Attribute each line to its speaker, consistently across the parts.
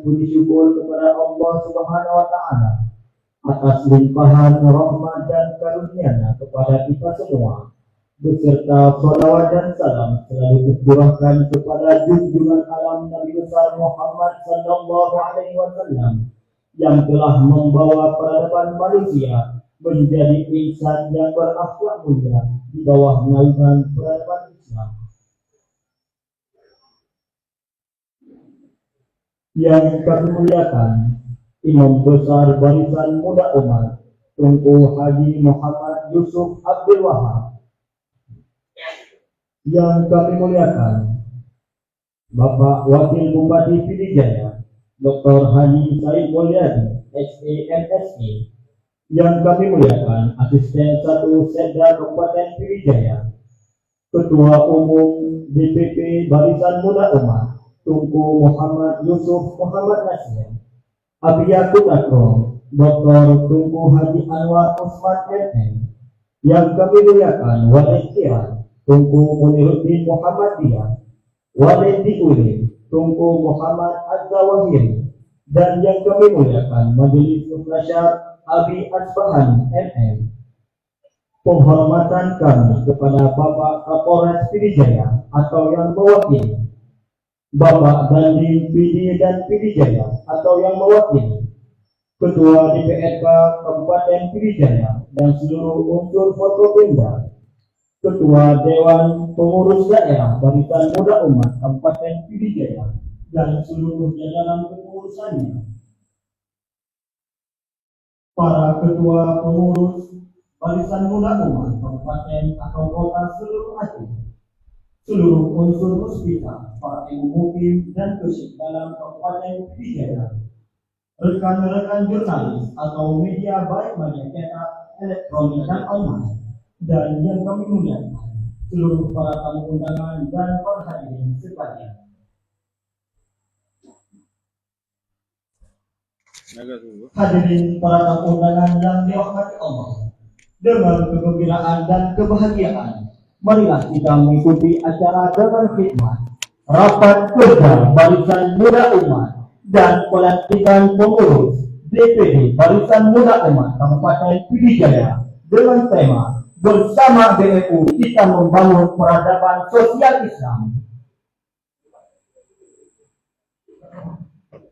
Speaker 1: puji syukur kepada Allah Subhanahu wa taala atas limpahan rahmat dan karunia-Nya kepada kita semua, beserta salawat dan salam selalu tercurahkan kepada junjungan alam Nabi besar Muhammad sallallahu alaihi wasallam yang telah membawa peradaban manusia menjadi insan yang berakhlak mulia di bawah naungan peradaban Islam. Yang kami muliakan, Imam Besar Barisan Muda Umat Tunku Haji Muhammad Yusuf Abdul Wahab. Yang kami muliakan, Bapak Wakil Bupati Pidijaya Dr. Haji Said Mulyadi SAMSI. Yang kami muliakan, Asisten 1 Sekda Kabupaten Pidijaya, Ketua Umum DPP Barisan Muda Umat Tunku Muhammad Yusuf Muhammad Nasir, Abiyatul Akram Dr. Tunku Haji Anwar Usman MM. Yang kami muliakan, Walid Kiran Tunku Muniruddin Muhammadiyah, Walid Diulin Tunku Muhammad Az-Zawahiri, dan yang kami muliakan, Majelis Musyar Abi Asbahan MM. Penghormatan kami kepada Bapak Kapolres Pidijaya atau yang mewakili, Bapak Dandim PD dan Pidijaya atau yang mewakili, Ketua DPRK Kabupaten Pidijaya dan seluruh unsur Forkopimda, Ketua Dewan Pengurus Daerah Barisan Muda Umat Kabupaten Pidijaya dan seluruh jajaran kepengurusannya, para Ketua Pengurus Barisan Muda Umat Kabupaten atau Kota seluruh Aceh, seluruh unsur muspika, para ibu mukim dan kusik dalam Kabupaten Pidijaya, rekan-rekan jurnalis atau media baik media cetak, elektronik dan online, dan yang kami muliakan, seluruh para tamu undangan dan para hadirin sekalian. Hadirin para tamu undangan yang dirahmati Allah, dengan kegembiraan dan kebahagiaan, marilah kita mengikuti acara dengan khidmat rapat kerja Barisan Muda Umat dan pelantikan pengurus DPD Barisan Muda Umat Kabupaten Pidijaya dengan tema Bersama BMU Kita Membangun Peradaban Sosial Islam.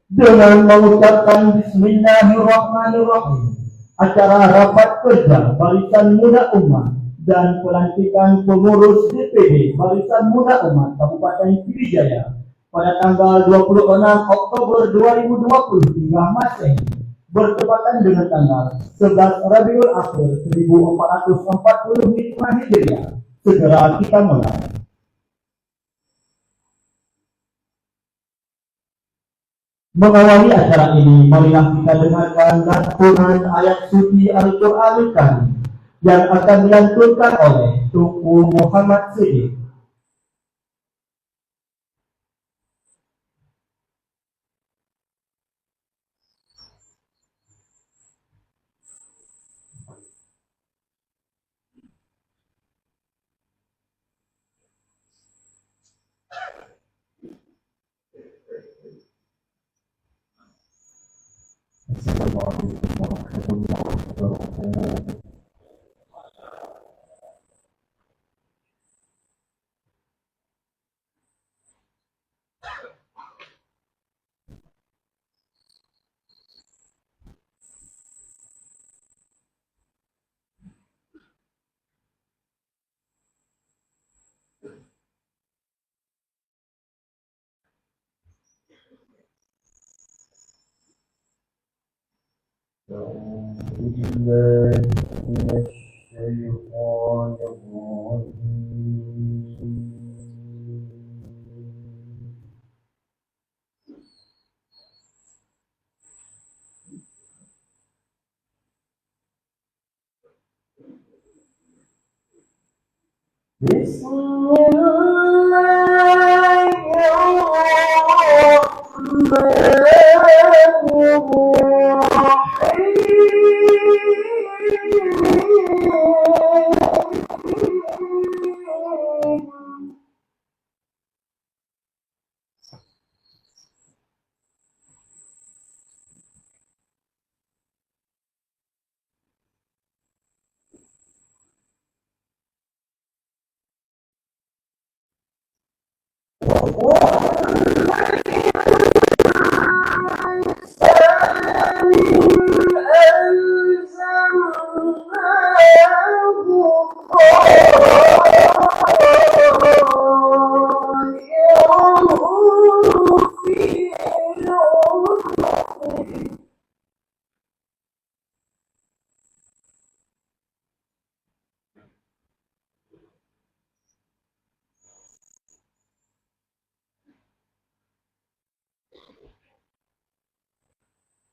Speaker 1: Dengan mengucapkan Bismillahirrahmanirrahim, acara rapat kerja Barisan Muda Umat dan pelantikan pengurus DPD Barisan Muda Umat Kabupaten Pidijaya pada tanggal 26 Oktober 2023 Masehi bertepatan dengan tanggal 11 Rabiul Akhir 1440 Hijriah. Segera kita mulai. Mengawali acara ini, marilah kita dengarkan lantunan ayat suci Al-Quran Karim yang akan dilantunkan oleh Tunku Muhammad Siddiq. Assalamualaikum warahmatullahi wabarakatuh. أعوذ بالله من الشيطان الرجيم. بسم الله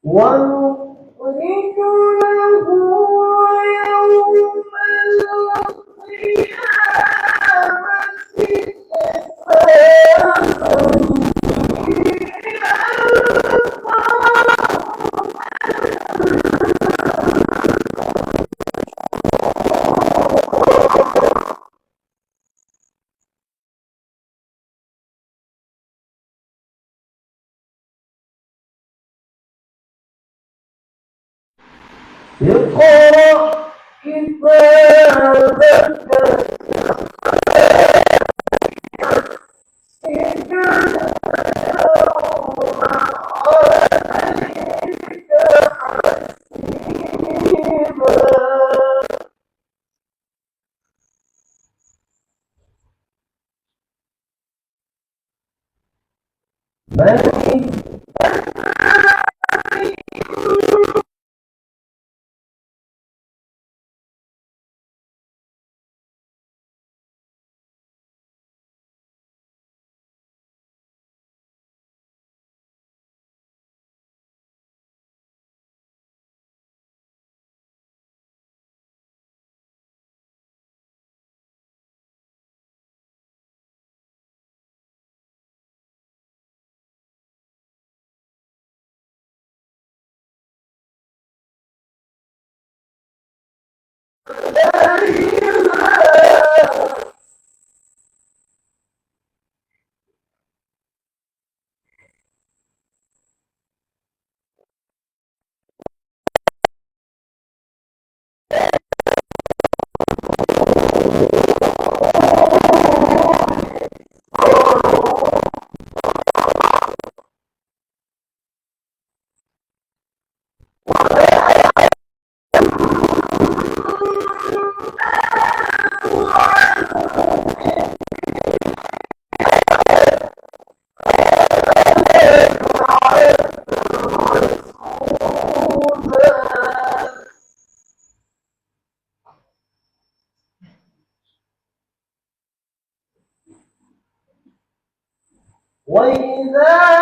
Speaker 1: ونخرج له يوم القيامة اقرأ كتابك من وإذا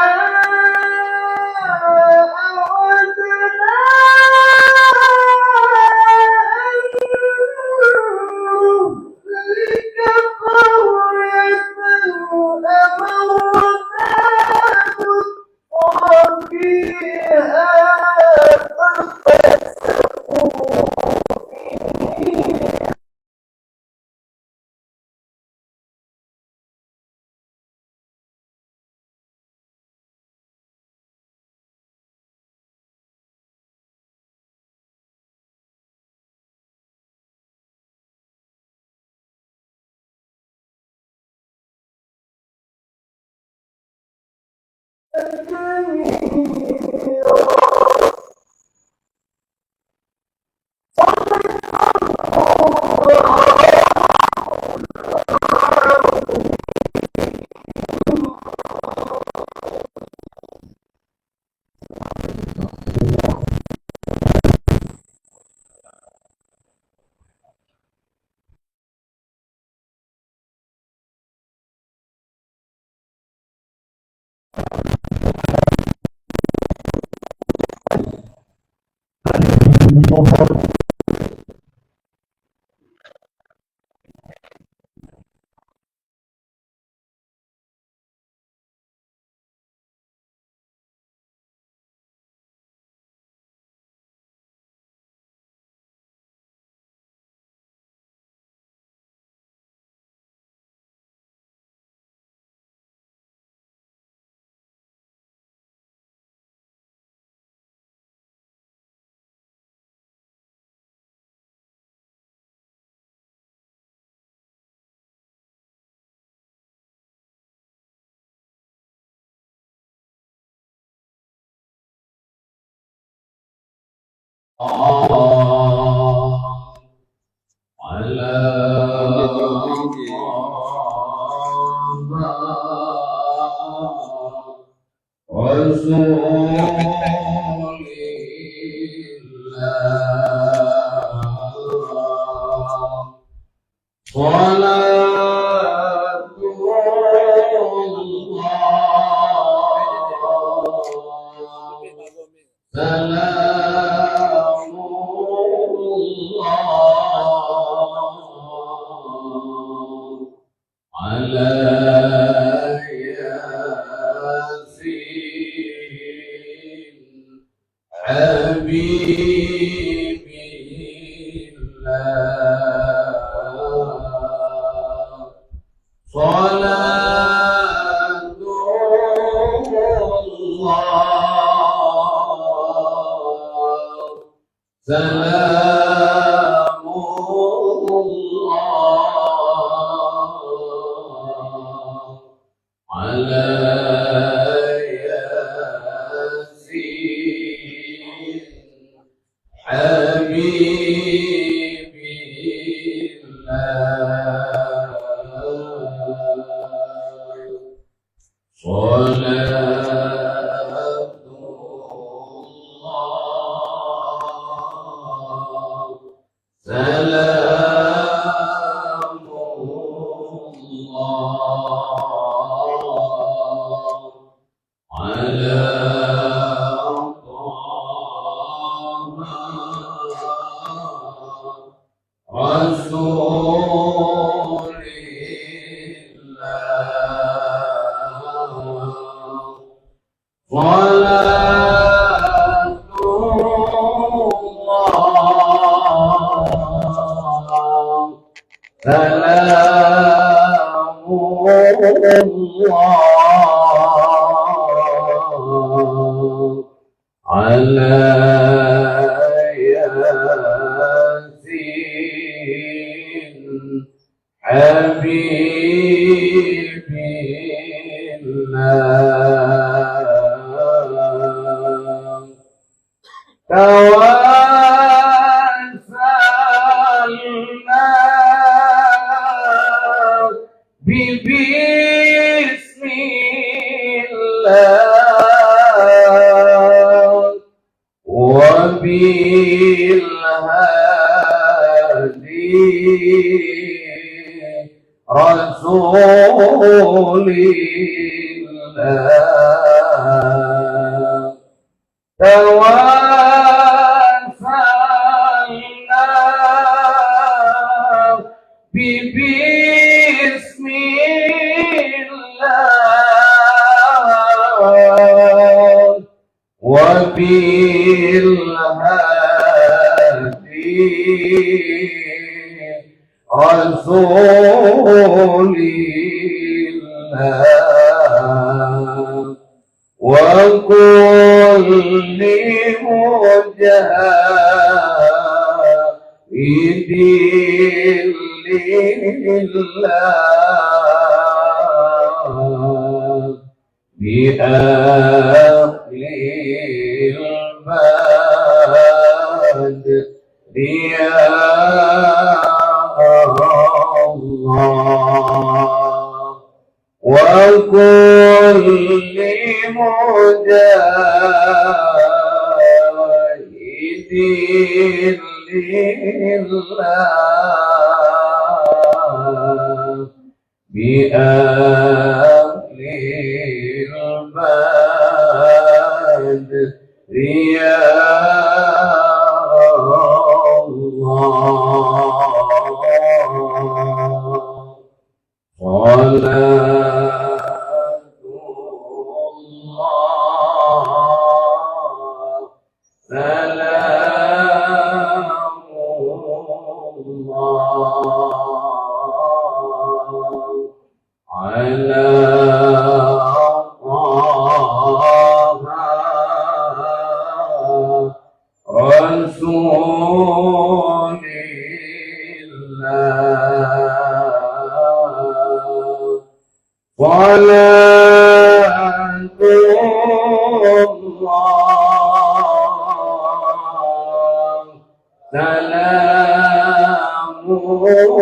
Speaker 2: سلام الله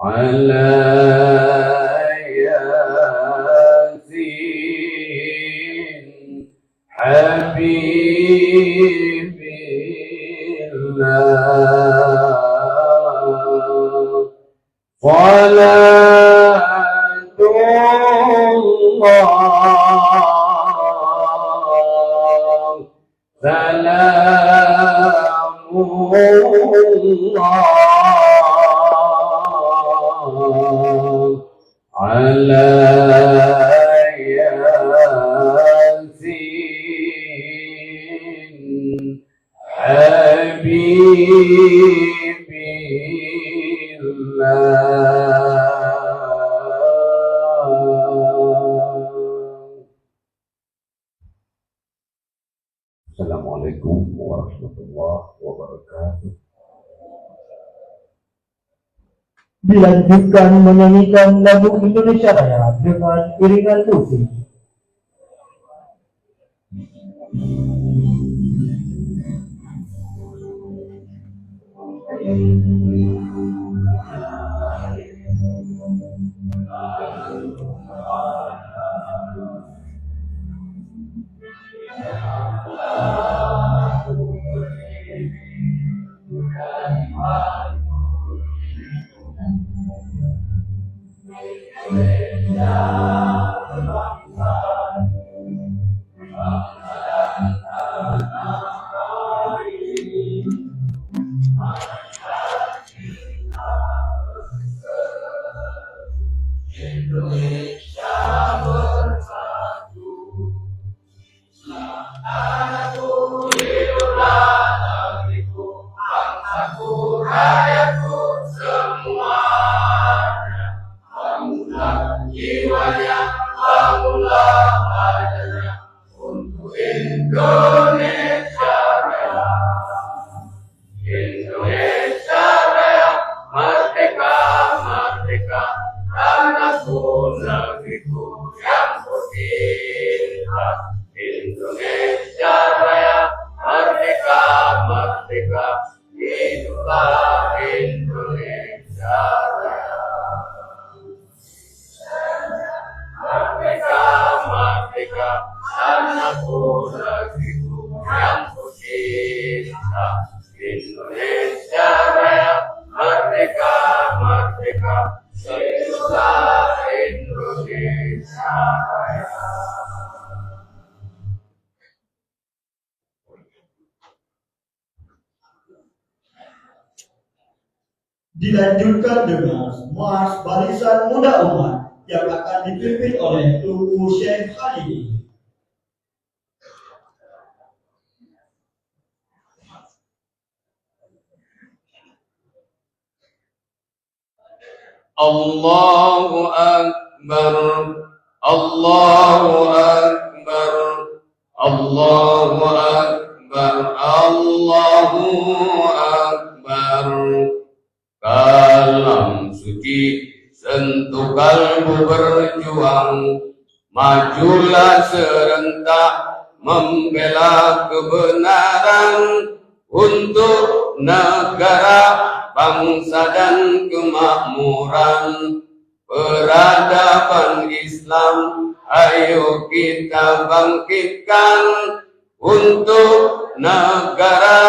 Speaker 2: على ياسين حبيب الله صلاة الله سلام الله على ياسين حبيب Assalamualaikum warahmatullahi wabarakatuh.
Speaker 1: Dilanjutkan menyanyikan lagu Indonesia Raya dengan iringan musik. Dilanjutkan dengan Mars Barisan Muda Umat yang akan dipimpin oleh Tuku Syekh Khalidi.
Speaker 2: Allahu Akbar, Allahu Akbar, Allahu Akbar, Allahu Akbar. Kalam suci sentuh kalbu berjuang, majulah serentak membela kebenaran untuk negara, bangsa dan kemakmuran. Peradaban Islam ayo kita bangkitkan untuk negara,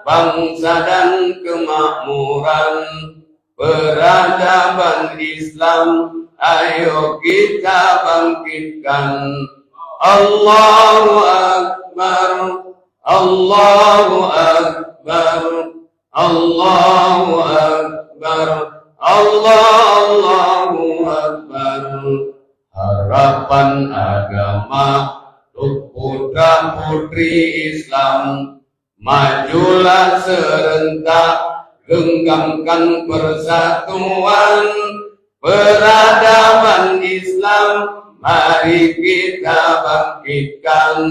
Speaker 2: bangsa dan kemakmuran. Peradaban Islam ayo kita bangkitkan. Allahu Akbar, Allahu Akbar, Allahu Akbar, Allahu Akbar. Harapan agama untuk putra putri Islam, majulah serentak genggamkan persatuan. Peradaban Islam mari kita bangkitkan,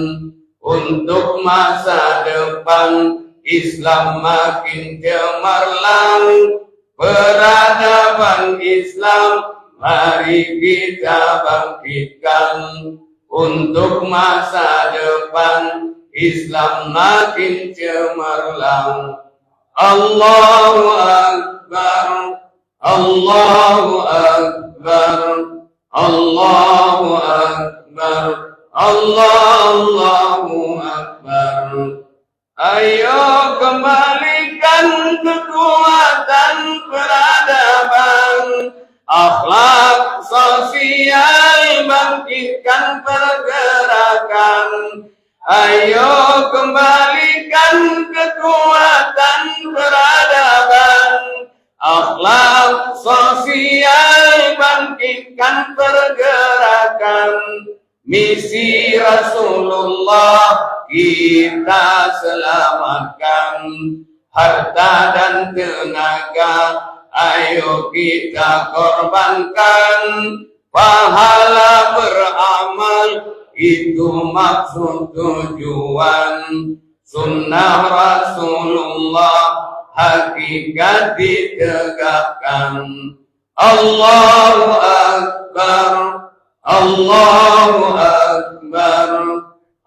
Speaker 2: untuk masa depan Islam makin cemerlang. Peradaban Islam mari kita bangkitkan, untuk masa depan Islam makin cemerlang. Allahu Akbar, Allahu Akbar, Allahu Akbar, Allahu Akbar. Ayo kembalikan kekuatan peradaban, akhlak sosial, bangkitkan pergerakan. Ayo kembalikan kekuatan peradaban, akhlak sosial, bangkitkan pergerakan. Misi Rasulullah kita selamatkan, harta dan tenaga ayo kita korbankan. Pahala beramal itu maksud tujuan, sunnah Rasulullah hakikat ditegakkan. Allahu Akbar, Allahu Akbar,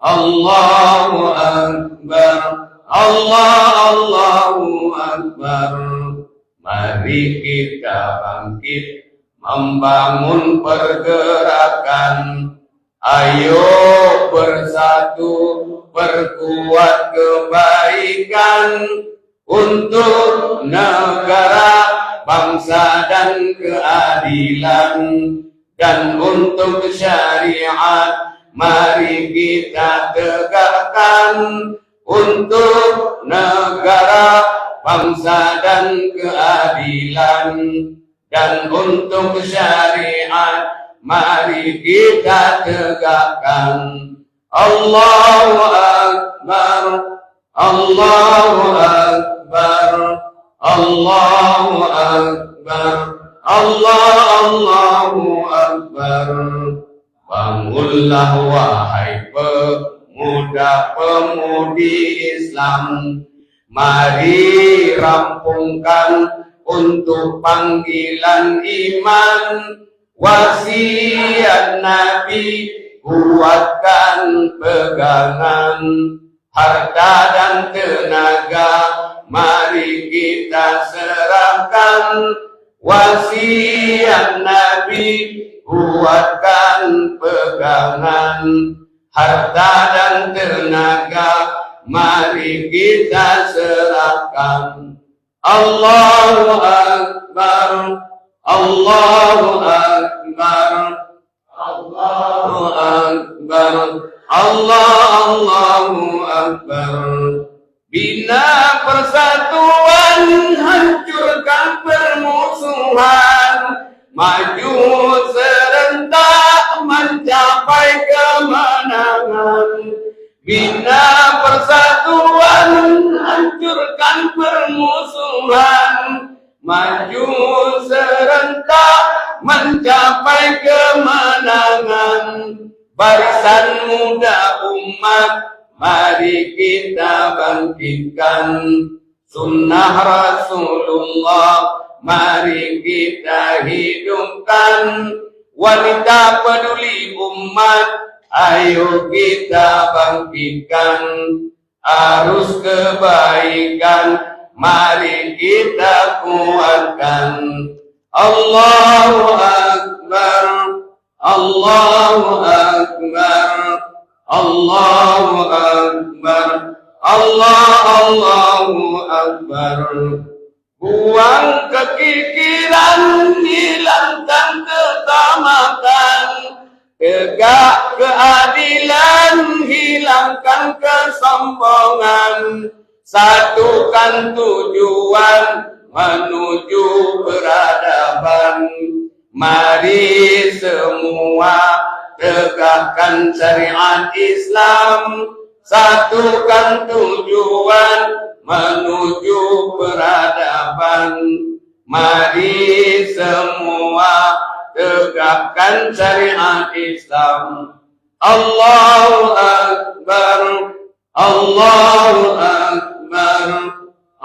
Speaker 2: Allahu Akbar, Allahu Akbar. Mari kita bangkit membangun pergerakan. Ayo bersatu perkuat kebaikan untuk negara, bangsa dan keadilan, dan untuk syariat mari kita tegakkan. Untuk negara, bangsa dan keadilan, dan untuk syariat mari kita tegakkan. Allahu Akbar, Allahu Akbar, Allahu Akbar, Allahu Akbar. Bangunlah wahai pemuda-pemudi Islam, mari rampungkan untuk panggilan iman. Wasiat Nabi kuatkan pegangan, harta dan tenaga mari kita serahkan. Wasiat Nabi kuatkan pegangan, harta dan tenaga mari kita serahkan. Allahu Akbar, Allahu Akbar, Allahu Akbar, Allahu Akbar. Bina persatuan, hancurkan permusuhan, maju serentak mencapai kemenangan. Bina persatuan, hancurkan permusuhan, maju serentak mencapai kemenangan. Barisan muda umat, mari kita bangkitkan. Sunnah Rasulullah mari kita hidupkan. Wanita peduli umat, ayo kita bangkitkan. Arus kebaikan mari kita kuatkan. Allahu Akbar, Allahu Akbar, Allahu Akbar, Allahu Akbar. Buang kekikiran, hilangkan ketamakan, tegak keadilan, hilangkan kesombongan. Satukan tujuan menuju peradaban. Mari semua tegakkan syariat Islam. Satukan tujuan menuju peradaban. Mari semua tegakkan syariat Islam. Allahu Akbar, Allahu Akbar,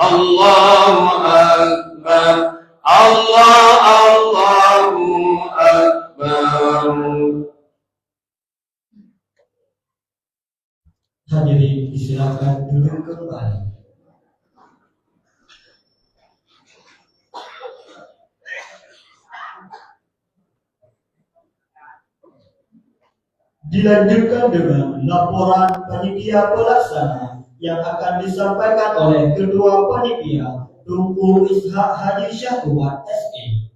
Speaker 2: Allahu Akbar, Allahu Akbar.
Speaker 1: Hadirin disilakan duduk kembali. Dilanjutkan dengan laporan panitia pelaksana yang akan disampaikan oleh Ketua Panitia Tunku Ishak Haji Syahkuat SE.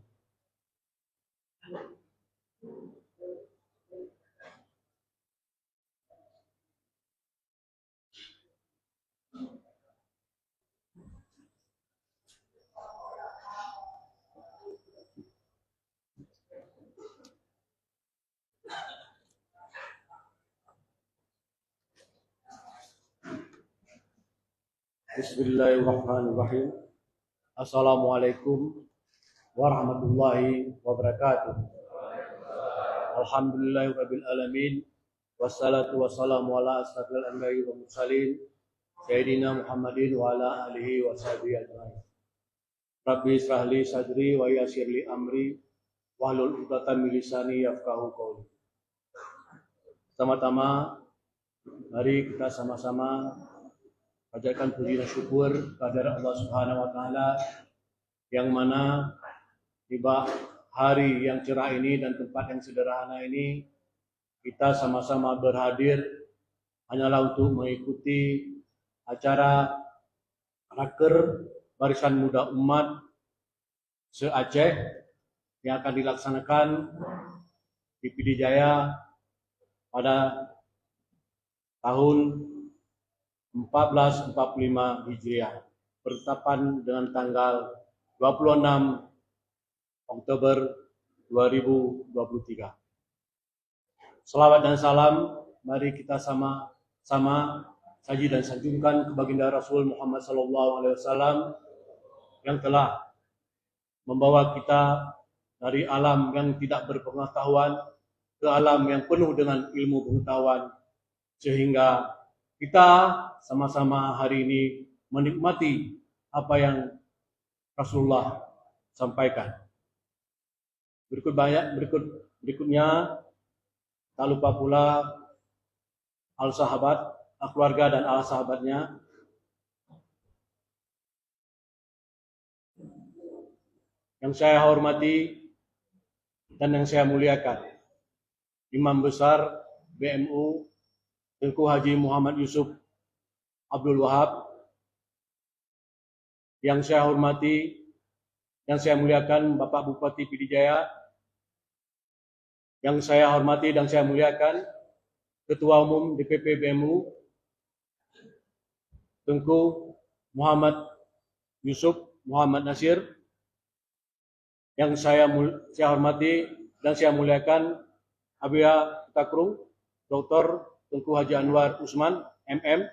Speaker 3: Bismillahirrahmanirrahim. Assalamualaikum warahmatullahi wabarakatuh. Alhamdulillahirabbil alamin. Wassalatu wassalamu ala asrofil anbiya'i wal mursalin sayyidina Muhammadin wa ala alihi wa sahbihi ajmain. Rabbi israh li sadri wa yassir li amri wahlul 'uqdatam min lisani yafqahu qawli. Pertama-tama mari kita sama-sama panjatkan puji dan syukur kepada Allah Subhanahu wa taala yang mana tiba hari yang cerah ini dan tempat yang sederhana ini kita sama-sama berhadir hanyalah untuk mengikuti acara Raker Barisan Muda Umat se-Aceh yang akan dilaksanakan di Pidijaya pada tahun 1445 Hijriah bertepatan dengan tanggal 26 Oktober 2023. Selawat dan salam mari kita sama-sama saji dan sanjungkan ke baginda Rasul Muhammad SAW yang telah membawa kita dari alam yang tidak berpengetahuan ke alam yang penuh dengan ilmu pengetahuan sehingga kita sama-sama hari ini menikmati apa yang Rasulullah sampaikan. Berikutnya tak lupa pula al-sahabat, keluarga dan al-sahabatnya yang saya hormati dan yang saya muliakan. Imam besar BMU Tengku Haji Muhammad Yusuf Abdul Wahab, yang saya hormati dan saya muliakan Bapak Bupati Pidijaya, yang saya hormati dan saya muliakan Ketua Umum DPP BMU Tengku Muhammad Yusuf Muhammad Nasir, yang saya hormati dan saya muliakan Abia Takrung Dr. Tengku Haji Anwar Usman MM,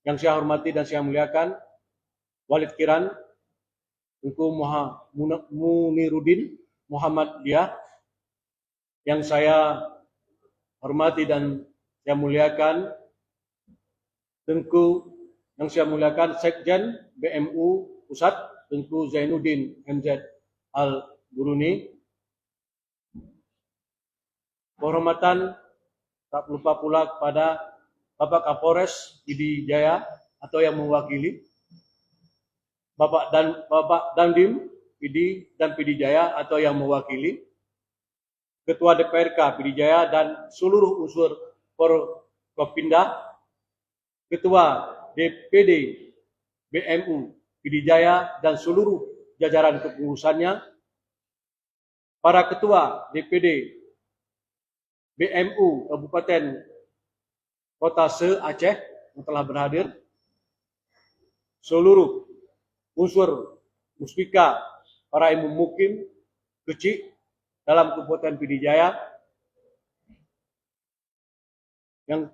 Speaker 3: yang saya hormati dan saya muliakan Walid Kiran Tengku Muniruddin Muhammad Dia, yang saya hormati dan saya muliakan yang saya muliakan Sekjen BMU Pusat Tengku Zainuddin MZ Al-Buruni. Penghormatan tak lupa pula kepada Bapak Kapolres Pidijaya atau yang mewakili, Bapak Dandim Pidi dan Pidijaya atau yang mewakili, Ketua DPRK Pidijaya dan seluruh unsur Forkopimda, Ketua DPD BMU Pidijaya dan seluruh jajaran kepengurusannya, para Ketua DPD BMU Kabupaten Kota se-Aceh yang telah berhadir, seluruh unsur muspika, para imam mukim kecil dalam Kabupaten Pidijaya, yang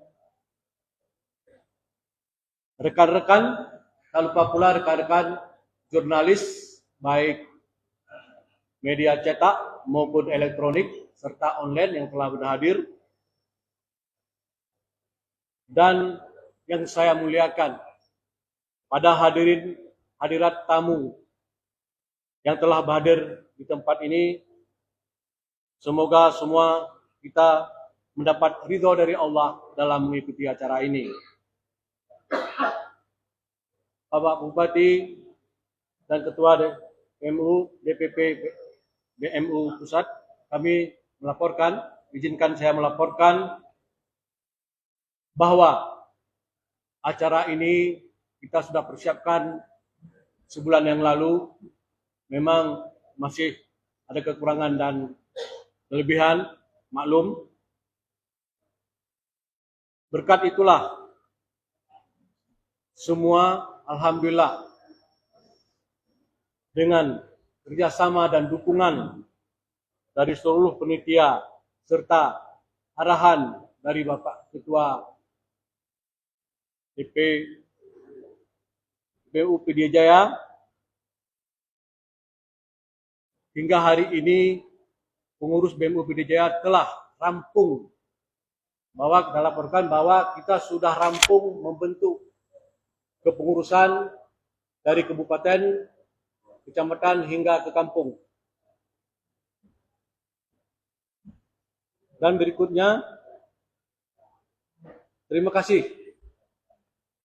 Speaker 3: rekan-rekan, tak lupa pula rekan-rekan jurnalis baik media cetak maupun elektronik serta online yang telah berhadir, dan yang saya muliakan pada hadirat tamu yang telah berhadir di tempat ini. Semoga semua kita mendapat ridho dari Allah dalam mengikuti acara ini. Bapak Bupati dan Ketua BMU DPP BMU Pusat, kami melaporkan, izinkan saya melaporkan bahwa acara ini kita sudah persiapkan sebulan yang lalu. Memang masih ada kekurangan dan kelebihan, maklum. Berkat itulah semua alhamdulillah dengan kerjasama dan dukungan dari seluruh panitia serta arahan dari Bapak Ketua BU PD Jaya, hingga hari ini pengurus BMU PD Jaya telah rampung, bahwa kita laporkan bahwa kita sudah rampung membentuk kepengurusan dari kabupaten, kecamatan hingga ke kampung. Dan berikutnya, terima kasih